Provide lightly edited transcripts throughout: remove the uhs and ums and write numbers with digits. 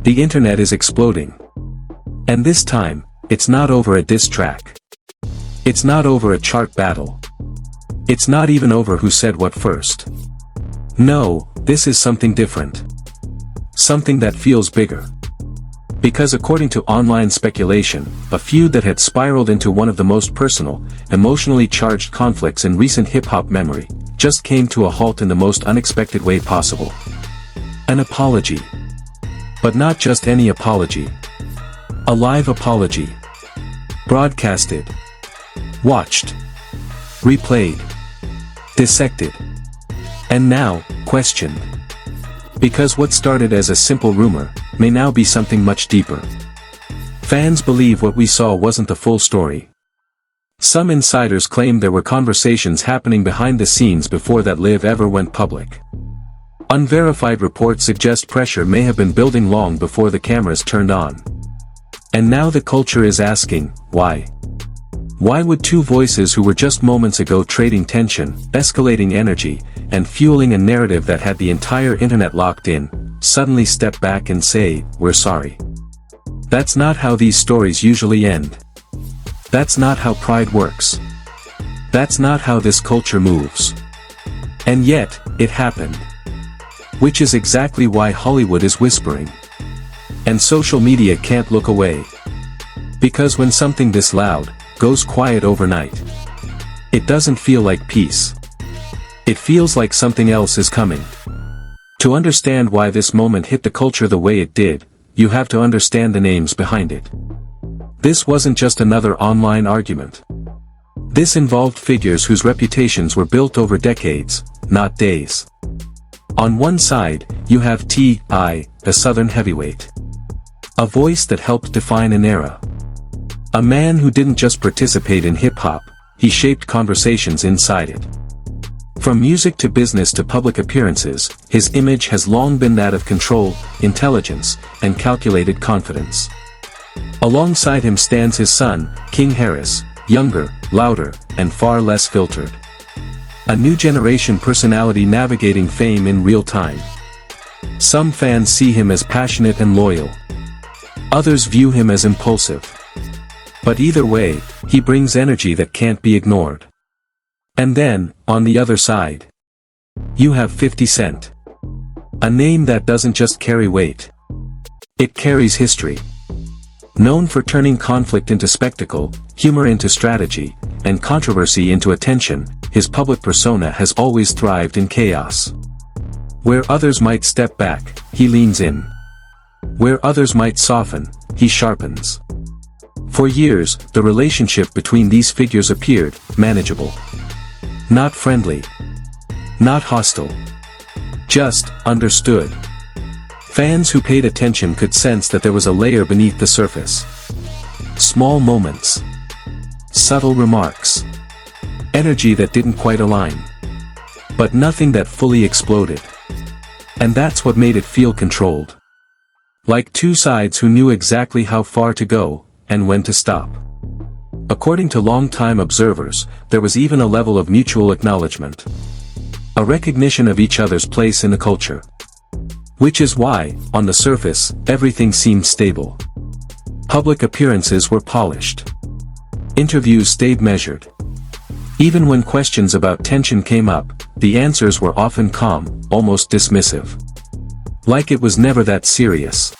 The internet is exploding. And this time, it's not over a diss track. It's not over a chart battle. It's not even over who said what first. No, this is something different. Something that feels bigger. Because according to online speculation, a feud that had spiraled into one of the most personal, emotionally charged conflicts in recent hip-hop memory, just came to a halt in the most unexpected way possible. An apology. But not just any apology. A live apology. Broadcasted. Watched. Replayed. Dissected. And now, questioned. Because what started as a simple rumor, may now be something much deeper. Fans believe what we saw wasn't the full story. Some insiders claim there were conversations happening behind the scenes before that live ever went public. Unverified reports suggest pressure may have been building long before the cameras turned on. And now the culture is asking, why? Why would two voices who were just moments ago trading tension, escalating energy, and fueling a narrative that had the entire internet locked in, suddenly step back and say, "We're sorry"? That's not how these stories usually end. That's not how pride works. That's not how this culture moves. And yet, it happened. Which is exactly why Hollywood is whispering. And social media can't look away. Because when something this loud goes quiet overnight, it doesn't feel like peace. It feels like something else is coming. To understand why this moment hit the culture the way it did, you have to understand the names behind it. This wasn't just another online argument. This involved figures whose reputations were built over decades, not days. On one side, you have T.I., a Southern heavyweight. A voice that helped define an era. A man who didn't just participate in hip-hop, he shaped conversations inside it. From music to business to public appearances, his image has long been that of control, intelligence, and calculated confidence. Alongside him stands his son, King Harris, younger, louder, and far less filtered. A new generation personality navigating fame in real time. Some fans see him as passionate and loyal. Others view him as impulsive. But either way, he brings energy that can't be ignored. And then, on the other side, you have 50 Cent. A name that doesn't just carry weight. It carries history. Known for turning conflict into spectacle, humor into strategy, and controversy into attention, his public persona has always thrived in chaos. Where others might step back, he leans in. Where others might soften, he sharpens. For years, the relationship between these figures appeared manageable. Not friendly. Not hostile. Just understood. Fans who paid attention could sense that there was a layer beneath the surface. Small moments. Subtle remarks. Energy that didn't quite align. But nothing that fully exploded. And that's what made it feel controlled. Like two sides who knew exactly how far to go, and when to stop. According to longtime observers, there was even a level of mutual acknowledgement. A recognition of each other's place in the culture. Which is why, on the surface, everything seemed stable. Public appearances were polished. Interviews stayed measured. Even when questions about tension came up, the answers were often calm, almost dismissive. Like it was never that serious.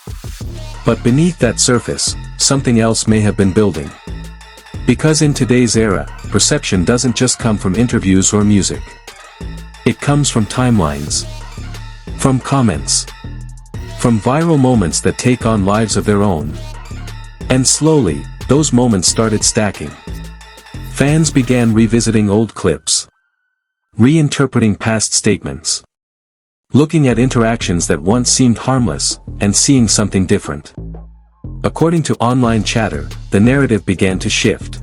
But beneath that surface, something else may have been building. Because in today's era, perception doesn't just come from interviews or music. It comes from timelines. From comments. From viral moments that take on lives of their own. And slowly, those moments started stacking. Fans began revisiting old clips. Reinterpreting past statements. Looking at interactions that once seemed harmless, and seeing something different. According to online chatter, the narrative began to shift.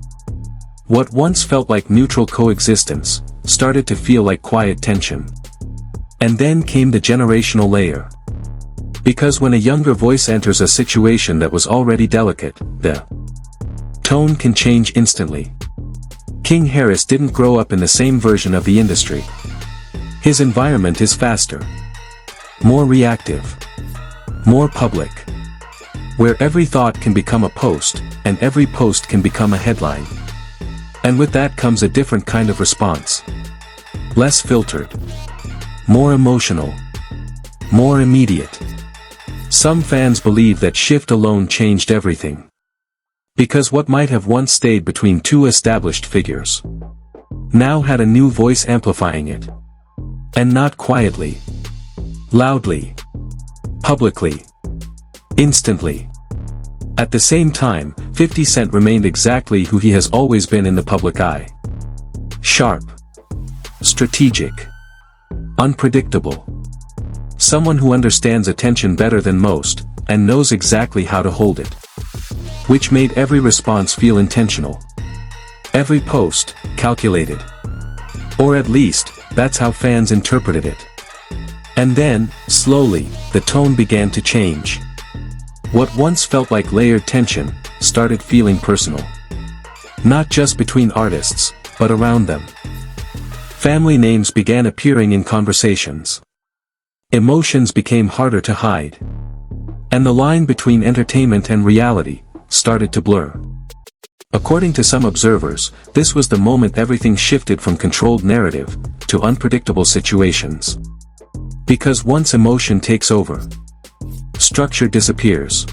What once felt like neutral coexistence, started to feel like quiet tension. And then came the generational layer. Because when a younger voice enters a situation that was already delicate, the tone can change instantly. King Harris didn't grow up in the same version of the industry. His environment is faster. More reactive. More public. where every thought can become a post, and every post can become a headline. And with that comes a different kind of response. Less filtered. More emotional. More immediate. Some fans believe that shift alone changed everything. Because what might have once stayed between two established figures now had a new voice amplifying it. And not quietly. Loudly. Publicly. Instantly. At the same time, 50 Cent remained exactly who he has always been in the public eye. Sharp. Strategic. Unpredictable. Someone who understands attention better than most, and knows exactly how to hold it. Which made every response feel intentional. Every post, calculated. Or at least, that's how fans interpreted it. And then, slowly, the tone began to change. What once felt like layered tension, started feeling personal. Not just between artists, but around them. Family names began appearing in conversations. Emotions became harder to hide. And the line between entertainment and reality started to blur. According to some observers, this was the moment everything shifted from controlled narrative to unpredictable situations. Because once emotion takes over, structure disappears.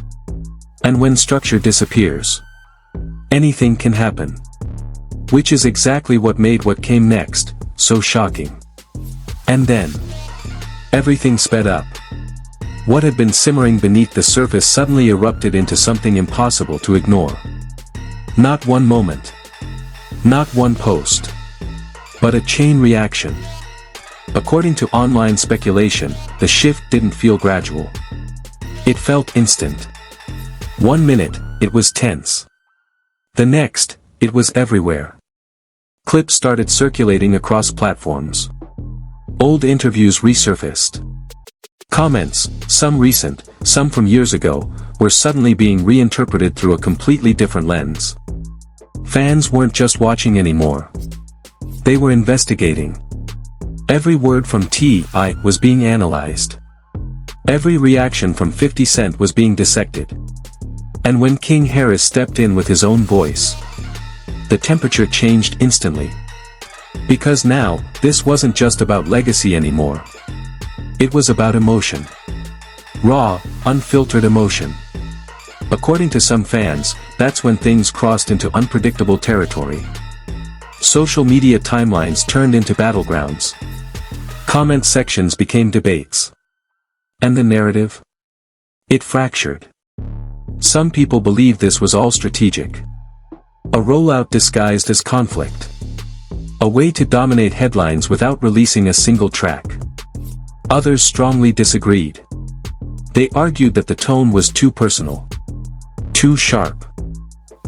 And when structure disappears, anything can happen. Which is exactly what made what came next so shocking. And then, everything sped up. What had been simmering beneath the surface suddenly erupted into something impossible to ignore. Not one moment. Not one post. But a chain reaction. According to online speculation, the shift didn't feel gradual. It felt instant. 1 minute, it was tense. The next, it was everywhere. Clips started circulating across platforms. Old interviews resurfaced. Comments, some recent, some from years ago, were suddenly being reinterpreted through a completely different lens. Fans weren't just watching anymore. They were investigating. Every word from T.I. was being analyzed. Every reaction from 50 Cent was being dissected. And when King Harris stepped in with his own voice, the temperature changed instantly. Because now, this wasn't just about legacy anymore. It was about emotion. Raw, unfiltered emotion. According to some fans, that's when things crossed into unpredictable territory. Social media timelines turned into battlegrounds. Comment sections became debates. And the narrative? It fractured. Some people believe this was all strategic. A rollout disguised as conflict. A way to dominate headlines without releasing a single track. Others strongly disagreed. They argued that the tone was too personal. Too sharp.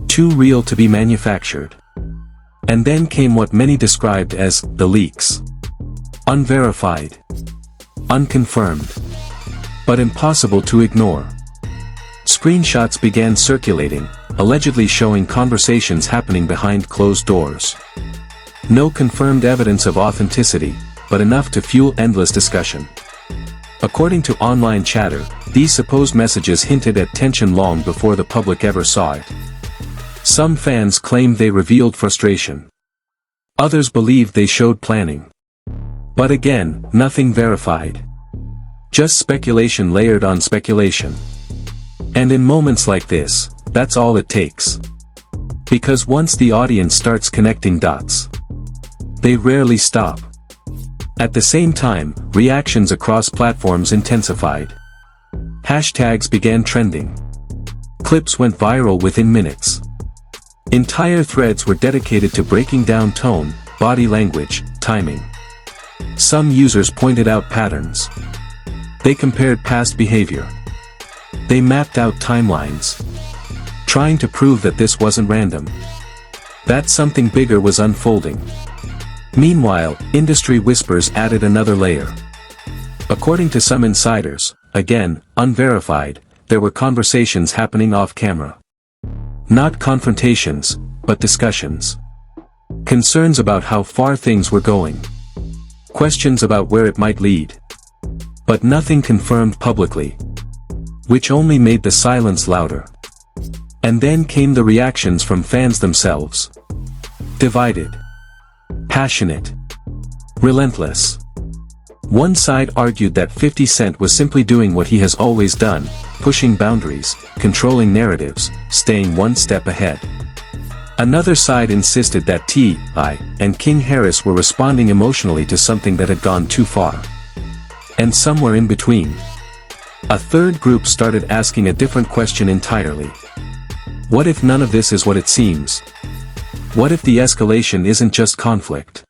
Too real to be manufactured. And then came what many described as the leaks. Unverified. Unconfirmed. But impossible to ignore. Screenshots began circulating, allegedly showing conversations happening behind closed doors. No confirmed evidence of authenticity, but enough to fuel endless discussion. According to online chatter, these supposed messages hinted at tension long before the public ever saw it. Some fans claimed they revealed frustration. Others believed they showed planning. But again, nothing verified. Just speculation layered on speculation. And in moments like this, that's all it takes. Because once the audience starts connecting dots, they rarely stop. At the same time, reactions across platforms intensified. Hashtags began trending. Clips went viral within minutes. Entire threads were dedicated to breaking down tone, body language, timing. Some users pointed out patterns. They compared past behavior. They mapped out timelines. Trying to prove that this wasn't random. That something bigger was unfolding. Meanwhile, industry whispers added another layer. According to some insiders, again, unverified, there were conversations happening off camera. Not confrontations, but discussions. Concerns about how far things were going. Questions about where it might lead. But nothing confirmed publicly. which only made the silence louder. And then came the reactions from fans themselves. Divided. Passionate. Relentless. One side argued that 50 Cent was simply doing what he has always done, pushing boundaries, controlling narratives, staying one step ahead. Another side insisted that T.I. and King Harris were responding emotionally to something that had gone too far. And somewhere in between, a third group started asking a different question entirely. What if none of this is what it seems? What if the escalation isn't just conflict,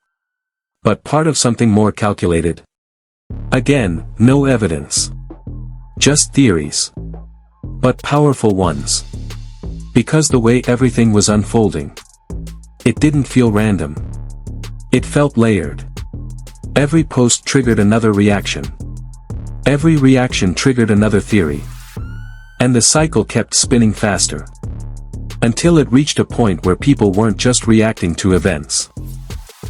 but part of something more calculated? Again, no evidence. Just theories. But powerful ones. Because the way everything was unfolding, it didn't feel random. It felt layered. Every post triggered another reaction. Every reaction triggered another theory. And the cycle kept spinning faster. Until it reached a point where people weren't just reacting to events.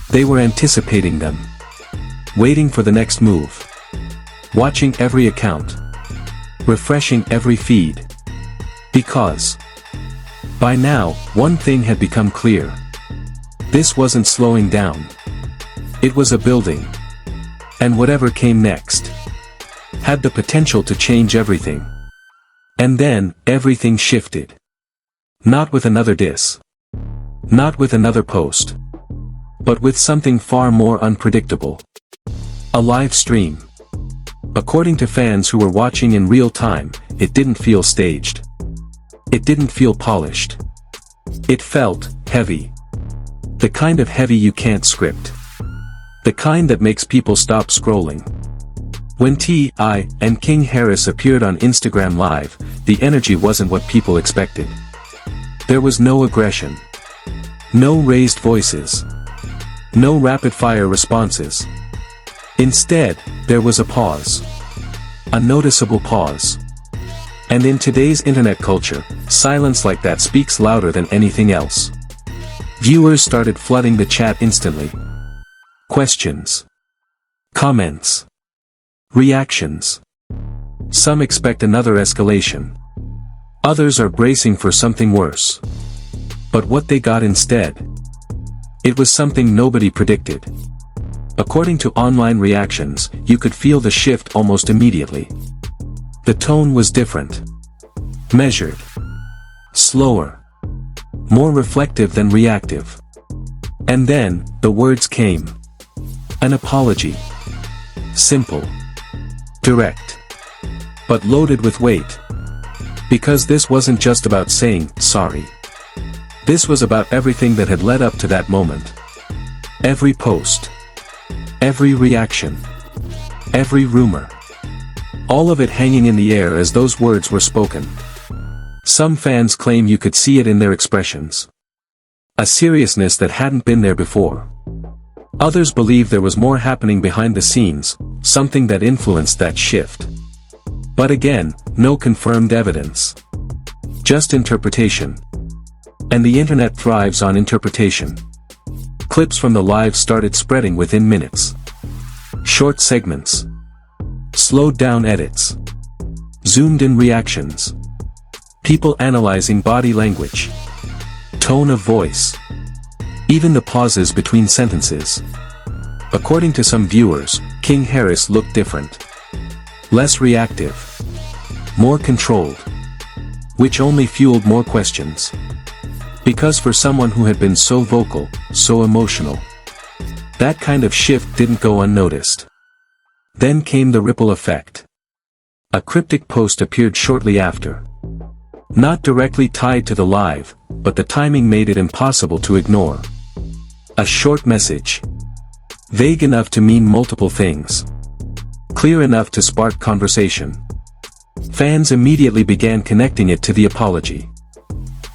They were anticipating them. Waiting for the next move. Watching every account. Refreshing every feed. Because by now, one thing had become clear. This wasn't slowing down. It was a building. And whatever came next had the potential to change everything. And then, everything shifted. Not with another diss. Not with another post. But with something far more unpredictable. A live stream. According to fans who were watching in real time, it didn't feel staged. It didn't feel polished. It felt heavy. The kind of heavy you can't script. The kind that makes people stop scrolling. When T.I. and King Harris appeared on Instagram Live, the energy wasn't what people expected. There was no aggression. No raised voices. No rapid-fire responses. Instead, there was a pause. A noticeable pause. And in today's internet culture, silence like that speaks louder than anything else. Viewers started flooding the chat instantly. Questions. Comments. Reactions. Some expect another escalation. Others are bracing for something worse. But what they got instead? It was something nobody predicted. According to online reactions, you could feel the shift almost immediately. The tone was different. Measured. Slower. More reflective than reactive. And then, the words came. An apology. Simple. Direct. But loaded with weight. Because this wasn't just about saying, sorry. This was about everything that had led up to that moment. Every post. Every reaction. Every rumor. All of it hanging in the air as those words were spoken. Some fans claim you could see it in their expressions. A seriousness that hadn't been there before. Others believe there was more happening behind the scenes, something that influenced that shift. But again, no confirmed evidence. Just interpretation. And the internet thrives on interpretation. Clips from the live started spreading within minutes. Short segments. Slowed down edits. Zoomed in reactions. People analyzing body language. Tone of voice. Even the pauses between sentences. According to some viewers, King Harris looked different. Less reactive. More controlled. Which only fueled more questions. Because for someone who had been so vocal, so emotional, that kind of shift didn't go unnoticed. Then came the ripple effect. A cryptic post appeared shortly after. Not directly tied to the live, but the timing made it impossible to ignore. A short message. Vague enough to mean multiple things. Clear enough to spark conversation. Fans immediately began connecting it to the apology.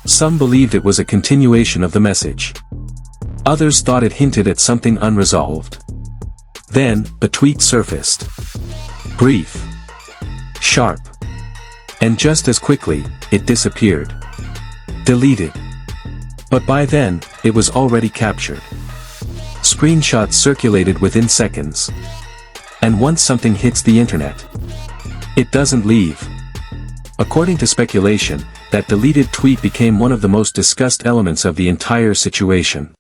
Some believed it was a continuation of the message. Others thought it hinted at something unresolved. Then, the tweet surfaced. Brief. Sharp. And just as quickly, it disappeared. Deleted. But by then, it was already captured. Screenshots circulated within seconds. And once something hits the internet, it doesn't leave. According to speculation, that deleted tweet became one of the most discussed elements of the entire situation.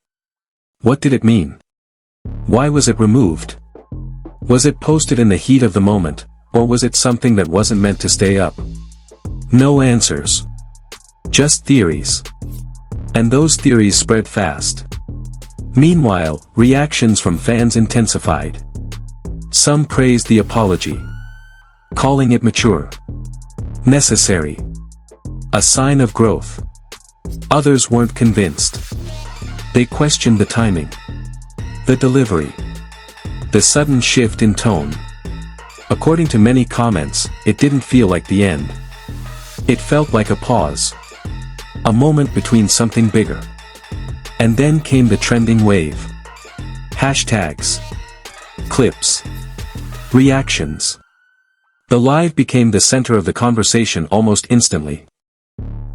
What did it mean? Why was it removed? Was it posted in the heat of the moment, or was it something that wasn't meant to stay up? No answers. Just theories. And those theories spread fast. Meanwhile, reactions from fans intensified. Some praised the apology, calling it mature, necessary, a sign of growth. Others weren't convinced. They questioned the timing, the delivery, the sudden shift in tone. According to many comments, it didn't feel like the end. It felt like a pause, a moment between something bigger. And then came the trending wave. Hashtags, clips, reactions. The live became the center of the conversation almost instantly.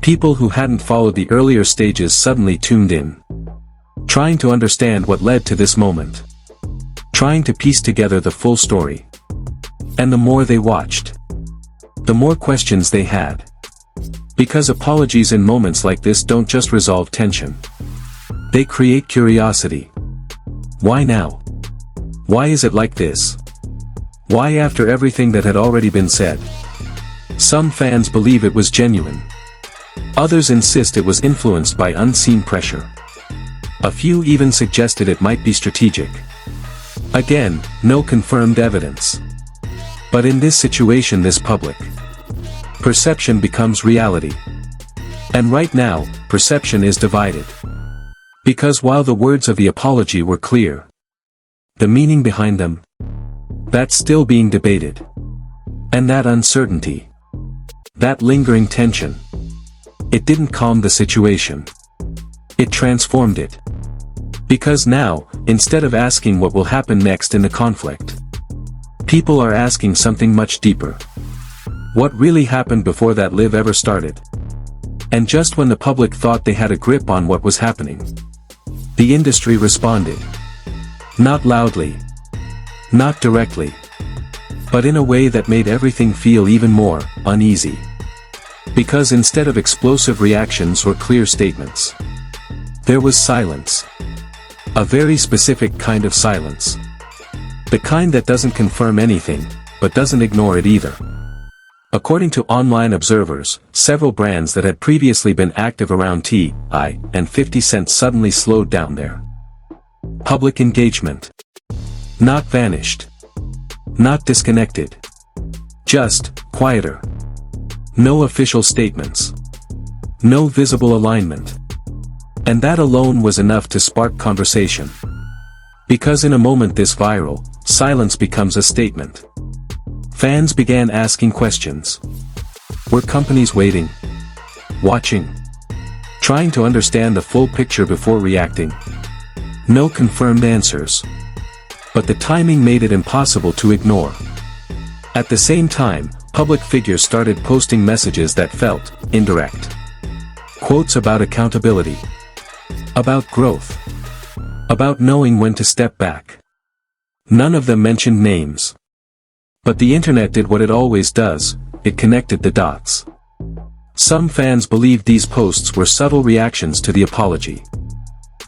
People who hadn't followed the earlier stages suddenly tuned in, trying to understand what led to this moment, trying to piece together the full story. And the more they watched, the more questions they had. Because apologies in moments like this don't just resolve tension. They create curiosity. Why now? Why is it like this? Why after everything that had already been said? Some fans believe it was genuine. Others insist it was influenced by unseen pressure. A few even suggested it might be strategic. Again, no confirmed evidence. But in this situation, this public perception becomes reality. And right now, perception is divided. Because while the words of the apology were clear, the meaning behind them, that's still being debated. And that uncertainty, that lingering tension, it didn't calm the situation. It transformed it. Because now, instead of asking what will happen next in the conflict, people are asking something much deeper. What really happened before that live ever started? And just when the public thought they had a grip on what was happening, the industry responded. Not loudly, not directly, but in a way that made everything feel even more uneasy. Because instead of explosive reactions or clear statements, there was silence. A very specific kind of silence. The kind that doesn't confirm anything, but doesn't ignore it either. According to online observers, several brands that had previously been active around T.I. and 50 Cent suddenly slowed down their public engagement. Not vanished. Not disconnected. Just quieter. No official statements. No visible alignment. And that alone was enough to spark conversation. Because in a moment this viral, silence becomes a statement. Fans began asking questions. Were companies waiting? Watching? Trying to understand the full picture before reacting? No confirmed answers. But the timing made it impossible to ignore. At the same time, public figures started posting messages that felt indirect. Quotes about accountability. About growth. About knowing when to step back. None of them mentioned names. But the internet did what it always does, it connected the dots. Some fans believed these posts were subtle reactions to the apology.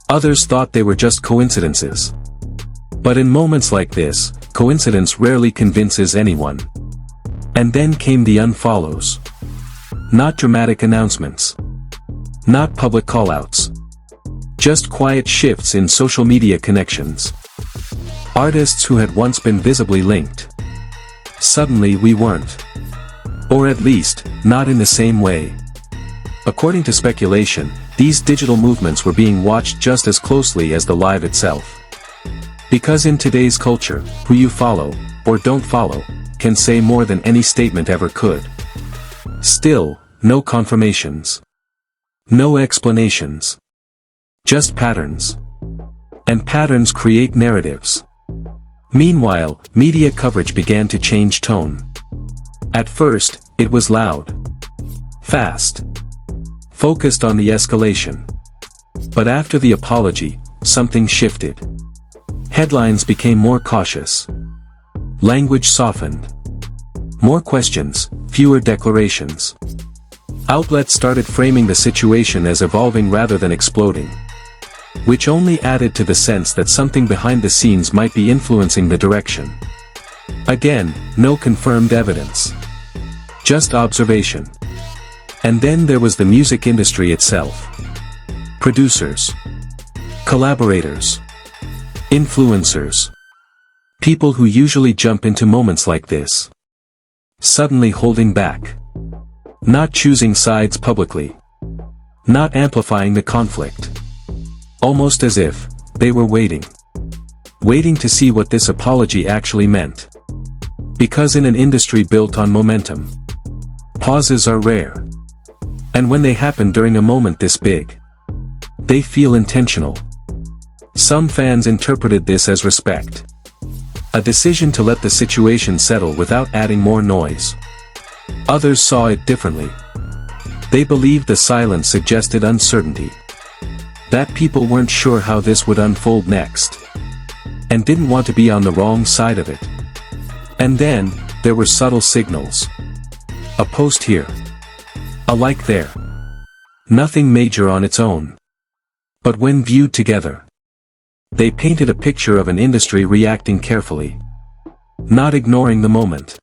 Others thought they were just coincidences. But in moments like this, coincidence rarely convinces anyone. And then came the unfollows. Not dramatic announcements. Not public callouts. Just quiet shifts in social media connections. Artists who had once been visibly linked. Suddenly we weren't. Or at least, not in the same way. According to speculation, these digital movements were being watched just as closely as the live itself. Because in today's culture, who you follow, or don't follow, can say more than any statement ever could. Still, no confirmations. No explanations. Just patterns. And patterns create narratives. Meanwhile, media coverage began to change tone. At first, it was loud. Fast. Focused on the escalation. But after the apology, something shifted. Headlines became more cautious. Language softened. More questions, fewer declarations. Outlets started framing the situation as evolving rather than exploding, which only added to the sense that something behind the scenes might be influencing the direction. Again, no confirmed evidence. Just observation. And then there was the music industry itself. Producers. Collaborators. Influencers. People who usually jump into moments like this. Suddenly holding back. Not choosing sides publicly. Not amplifying the conflict. Almost as if they were waiting. Waiting to see what this apology actually meant. Because in an industry built on momentum, pauses are rare. And when they happen during a moment this big, they feel intentional. Some fans interpreted this as respect. A decision to let the situation settle without adding more noise. Others saw it differently. They believed the silence suggested uncertainty. That people weren't sure how this would unfold next. And didn't want to be on the wrong side of it. And then, there were subtle signals. A post here. A like there. Nothing major on its own. But when viewed together, they painted a picture of an industry reacting carefully. Not ignoring the moment.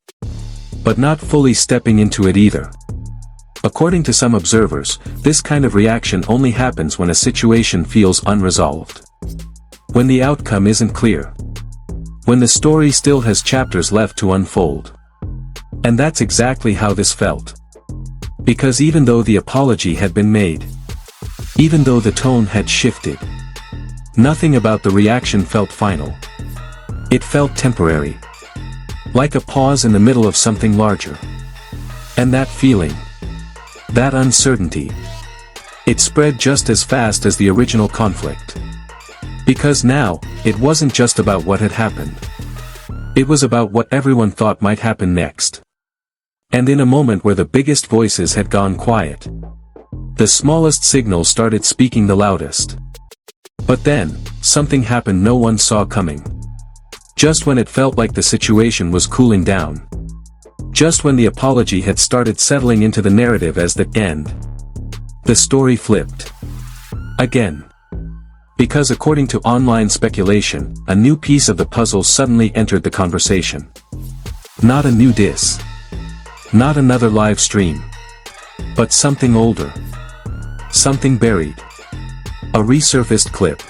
But not fully stepping into it either. According to some observers, this kind of reaction only happens when a situation feels unresolved. When the outcome isn't clear. When the story still has chapters left to unfold. And that's exactly how this felt. Because even though the apology had been made, even though the tone had shifted, nothing about the reaction felt final. It felt temporary. Like a pause in the middle of something larger. And that feeling, that uncertainty, it spread just as fast as the original conflict. Because now, it wasn't just about what had happened. It was about what everyone thought might happen next. And in a moment where the biggest voices had gone quiet, the smallest signals started speaking the loudest. But then, something happened no one saw coming. Just when it felt like the situation was cooling down. Just when the apology had started settling into the narrative as the end. The story flipped. Again. Because according to online speculation, a new piece of the puzzle suddenly entered the conversation. Not a new diss. Not another live stream. But something older. Something buried. A resurfaced clip.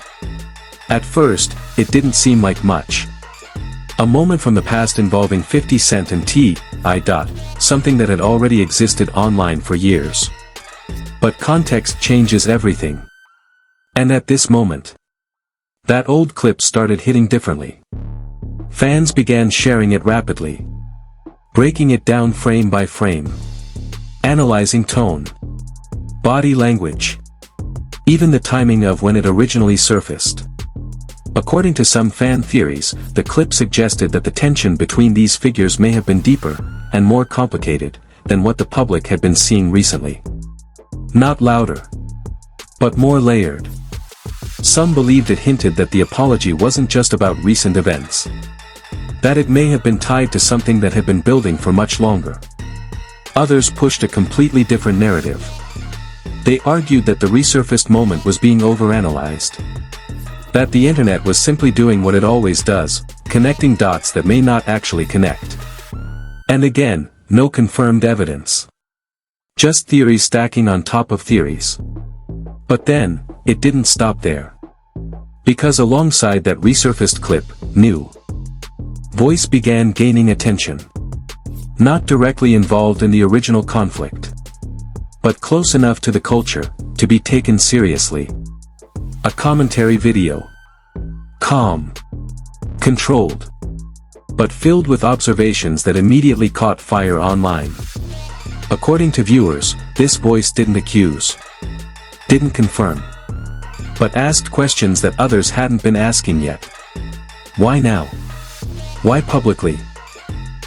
At first, it didn't seem like much. A moment from the past involving 50 Cent and T.I. Something that had already existed online for years. But context changes everything. And at this moment, that old clip started hitting differently. Fans began sharing it rapidly. Breaking it down frame by frame. Analyzing tone. Body language. Even the timing of when it originally surfaced. According to some fan theories, the clip suggested that the tension between these figures may have been deeper, and more complicated, than what the public had been seeing recently. Not louder. But more layered. Some believed it hinted that the apology wasn't just about recent events. That it may have been tied to something that had been building for much longer. Others pushed a completely different narrative. They argued that the resurfaced moment was being overanalyzed. That the internet was simply doing what it always does, connecting dots that may not actually connect. And again, no confirmed evidence. Just theories stacking on top of theories. But then, it didn't stop there. Because alongside that resurfaced clip, new voice began gaining attention. Not directly involved in the original conflict. But close enough to the culture, to be taken seriously. A commentary video. Calm. Controlled. But filled with observations that immediately caught fire online. According to viewers, this voice didn't accuse. Didn't confirm. But asked questions that others hadn't been asking yet. Why now? Why publicly?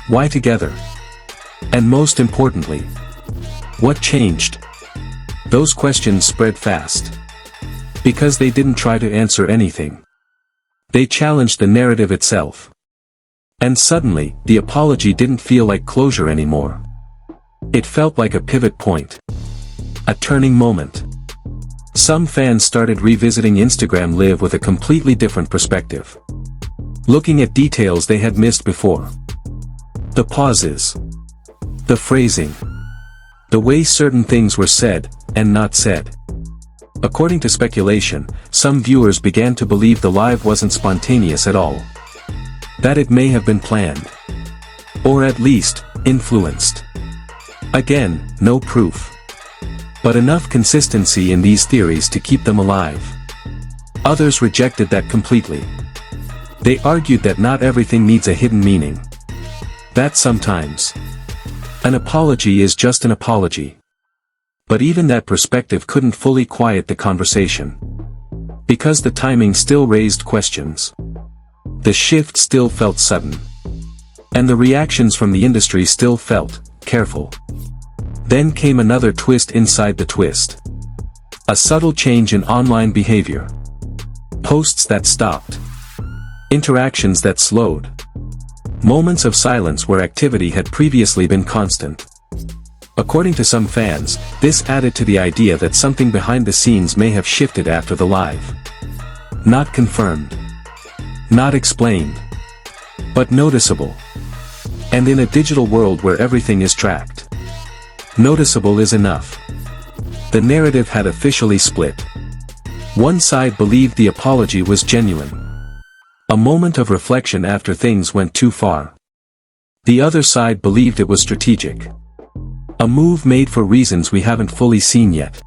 Why together? And most importantly, what changed? Those questions spread fast. Because they didn't try to answer anything. They challenged the narrative itself. And suddenly, the apology didn't feel like closure anymore. It felt like a pivot point. A turning moment. Some fans started revisiting Instagram Live with a completely different perspective. Looking at details they had missed before. The pauses. The phrasing. The way certain things were said, and not said. According to speculation, some viewers began to believe the live wasn't spontaneous at all. That it may have been planned. Or at least, influenced. Again, no proof. But enough consistency in these theories to keep them alive. Others rejected that completely. They argued that not everything needs a hidden meaning. That sometimes an apology is just an apology. But even that perspective couldn't fully quiet the conversation. Because the timing still raised questions. The shift still felt sudden. And the reactions from the industry still felt careful. Then came another twist inside the twist. A subtle change in online behavior. Posts that stopped. Interactions that slowed. Moments of silence where activity had previously been constant. According to some fans, this added to the idea that something behind the scenes may have shifted after the live. Not confirmed. Not explained. But noticeable. And in a digital world where everything is tracked, noticeable is enough. The narrative had officially split. One side believed the apology was genuine. A moment of reflection after things went too far. The other side believed it was strategic. A move made for reasons we haven't fully seen yet.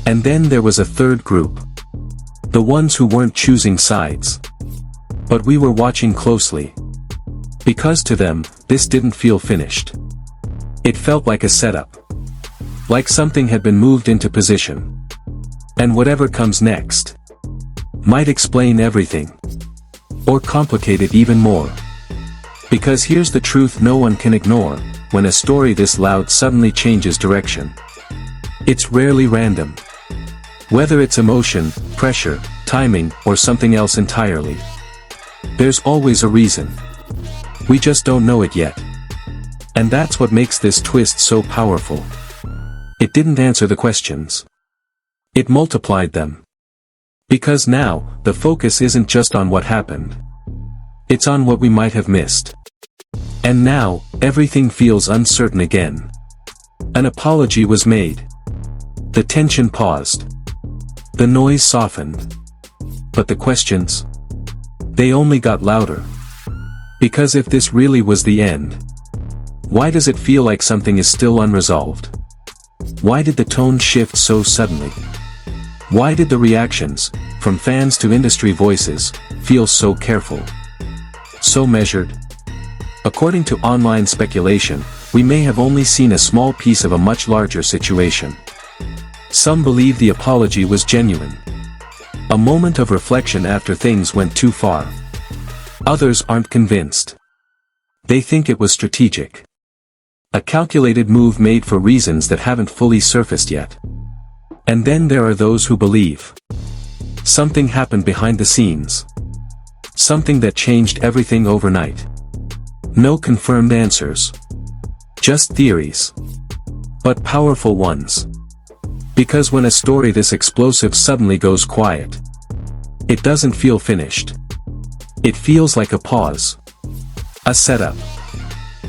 And then there was a third group. The ones who weren't choosing sides. But we were watching closely. Because to them, this didn't feel finished. It felt like a setup. Like something had been moved into position. And whatever comes next might explain everything. Or complicate it even more. Because here's the truth no one can ignore, when a story this loud suddenly changes direction. It's rarely random. Whether it's emotion, pressure, timing, or something else entirely. There's always a reason. We just don't know it yet. And that's what makes this twist so powerful. It didn't answer the questions. It multiplied them. Because now, the focus isn't just on what happened. It's on what we might have missed. And now, everything feels uncertain again. An apology was made. The tension paused. The noise softened. But the questions? They only got louder. Because if this really was the end, why does it feel like something is still unresolved? Why did the tone shift so suddenly? Why did the reactions, from fans to industry voices, feel so careful? So measured? According to online speculation, we may have only seen a small piece of a much larger situation. Some believe the apology was genuine. A moment of reflection after things went too far. Others aren't convinced. They think it was strategic. A calculated move made for reasons that haven't fully surfaced yet. And then there are those who believe something happened behind the scenes. Something that changed everything overnight. No confirmed answers. Just theories. But powerful ones. Because when a story this explosive suddenly goes quiet, it doesn't feel finished. It feels like a pause. A setup.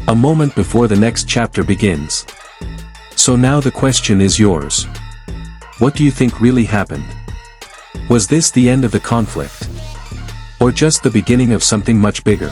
A moment before the next chapter begins. So now the question is yours. What do you think really happened? Was this the end of the conflict? Or just the beginning of something much bigger?